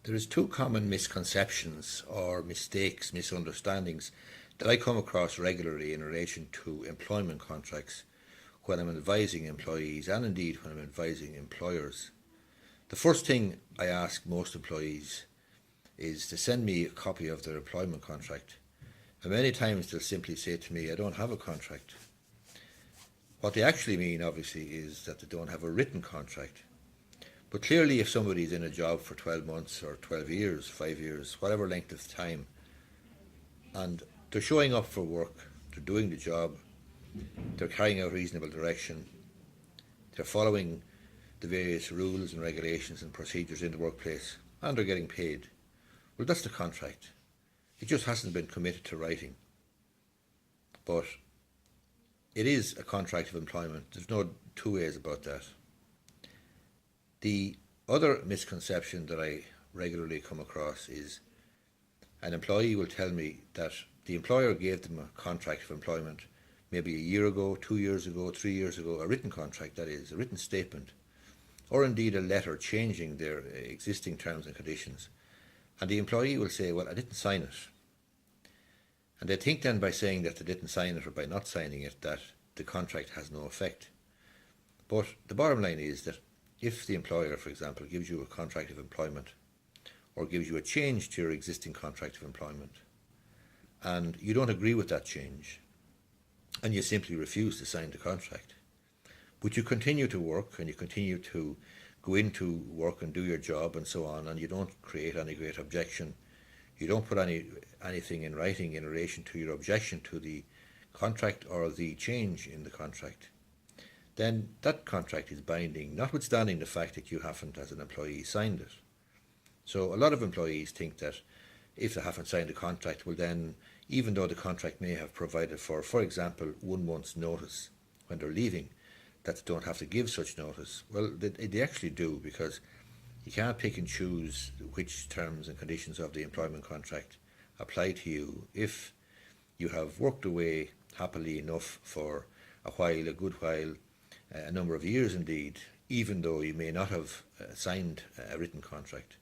There is two common misconceptions or mistakes, misunderstandings that I come across regularly in relation to employment contracts when I'm advising employees and indeed when I'm advising employers. The first thing I ask most employees is to send me a copy of their employment contract. And many times they'll simply say to me, I don't have a contract. What they actually mean, obviously, is that they don't have a written contract. But clearly, if somebody's in a job for 12 months or 12 years, 5 years, whatever length of time, and they're showing up for work, they're doing the job, they're carrying out reasonable direction, they're following the various rules and regulations and procedures in the workplace, and they're getting paid, well, that's the contract. It just hasn't been committed to writing. But it is a contract of employment. There's no two ways about that. The other misconception that I regularly come across is an employee will tell me that the employer gave them a contract of employment maybe a year ago, 2 years ago, 3 years ago, a written contract, that is, a written statement, or indeed a letter changing their existing terms and conditions. And the employee will say, well, I didn't sign it. And they think then by saying that they didn't sign it or by not signing it that the contract has no effect. But the bottom line is that if the employer, for example, gives you a contract of employment or gives you a change to your existing contract of employment and you don't agree with that change and you simply refuse to sign the contract, but you continue to work and you continue to go into work and do your job and so on, and you don't create any great objection, you don't put anything in writing in relation to your objection to the contract or the change in the contract, then that contract is binding, notwithstanding the fact that you haven't, as an employee, signed it. So a lot of employees think that if they haven't signed the contract, well then, even though the contract may have provided for example, 1 month's notice when they're leaving, that they don't have to give such notice. Well, they actually do, because you can't pick and choose which terms and conditions of the employment contract apply to you if you have worked away happily enough for a while, a good while, a number of years indeed, even though you may not have signed a written contract.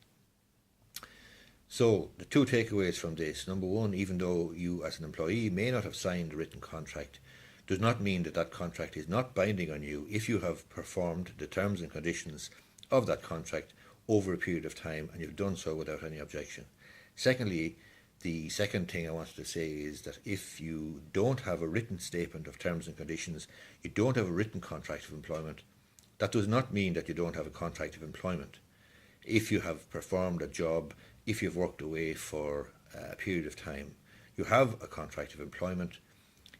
So the two takeaways from this: number one, even though you as an employee may not have signed a written contract, does not mean that that contract is not binding on you if you have performed the terms and conditions of that contract over a period of time and you've done so without any objection. Secondly, the second thing I wanted to say is that if you don't have a written statement of terms and conditions, you don't have a written contract of employment, that does not mean that you don't have a contract of employment. If you have performed a job, if you've worked away for a period of time, you have a contract of employment.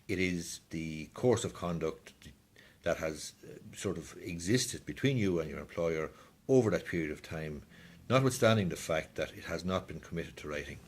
It is the course of conduct that has sort of existed between you and your employer over that period of time, notwithstanding the fact that it has not been committed to writing.